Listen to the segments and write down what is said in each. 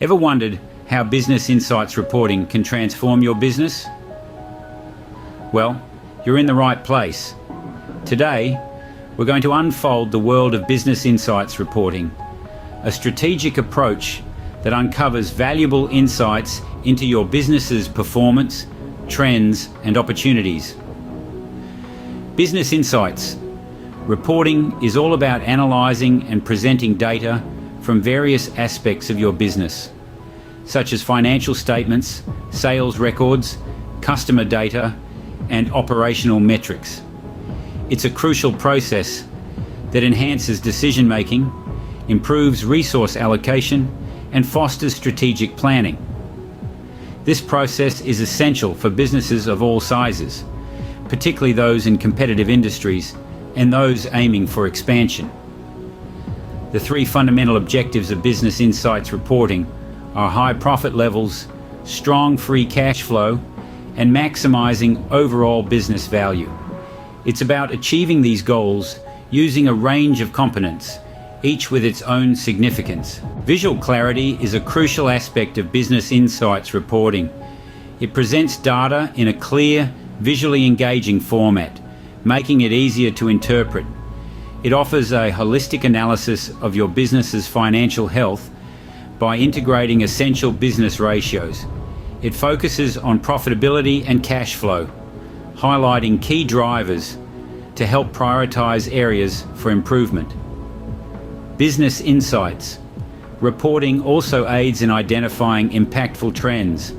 Ever wondered how Business Insights reporting can transform your business? Well, you're in the right place. Today, we're going to unfold the world of Business Insights reporting, a strategic approach that uncovers valuable insights into your business's performance, trends, and opportunities. Business Insights reporting is all about analysing and presenting data from various aspects of your business, such as financial statements, sales records, customer data, and operational metrics. It's a crucial process that enhances decision-making, improves resource allocation, and fosters strategic planning. This process is essential for businesses of all sizes, particularly those in competitive industries and those aiming for expansion. The three fundamental objectives of Business Insights reporting are high profit levels, strong free cash flow, and maximising overall business value. It's about achieving these goals using a range of components, each with its own significance. Visual clarity is a crucial aspect of Business Insights reporting. It presents data in a clear, visually engaging format, making it easier to interpret. It offers a holistic analysis of your business's financial health by integrating essential business ratios. It focuses on profitability and cash flow, highlighting key drivers to help prioritise areas for improvement. Business Insights reporting also aids in identifying impactful trends,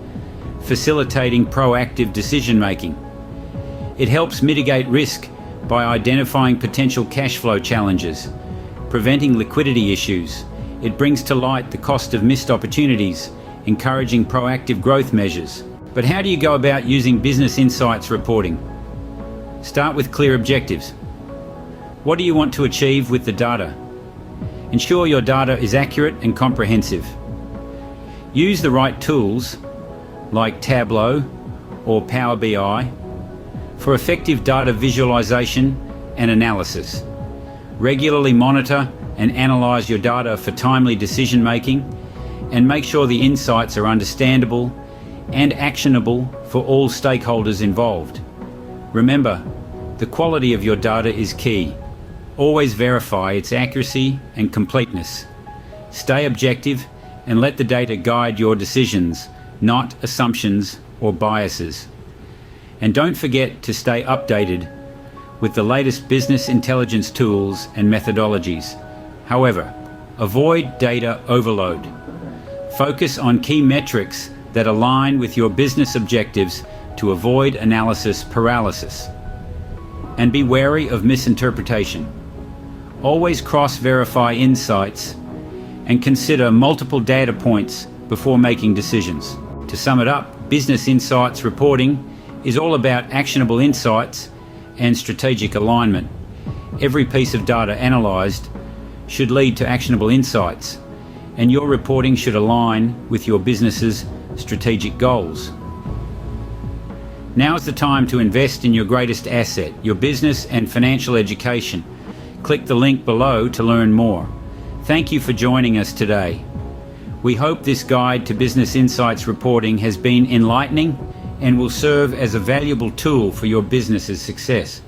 facilitating proactive decision-making. It helps mitigate risk by identifying potential cash flow challenges, preventing liquidity issues. It brings to light the cost of missed opportunities, encouraging proactive growth measures. But how do you go about using Business Insights reporting? Start with clear objectives. What do you want to achieve with the data? Ensure your data is accurate and comprehensive. Use the right tools like Tableau or Power BI for effective data visualization and analysis. Regularly monitor and analyze your data for timely decision making, and make sure the insights are understandable and actionable for all stakeholders involved. Remember, the quality of your data is key. Always verify its accuracy and completeness. Stay objective and let the data guide your decisions, not assumptions or biases. And don't forget to stay updated with the latest business intelligence tools and methodologies. However, avoid data overload. Focus on key metrics that align with your business objectives to avoid analysis paralysis. And be wary of misinterpretation. Always cross-verify insights and consider multiple data points before making decisions. To sum it up, Business Insights reporting is all about actionable insights and strategic alignment. Every piece of data analysed should lead to actionable insights, and your reporting should align with your business's strategic goals. Now is the time to invest in your greatest asset, your business and financial education. Click the link below to learn more. Thank you for joining us today. We hope this guide to Business Insights reporting has been enlightening and will serve as a valuable tool for your business's success.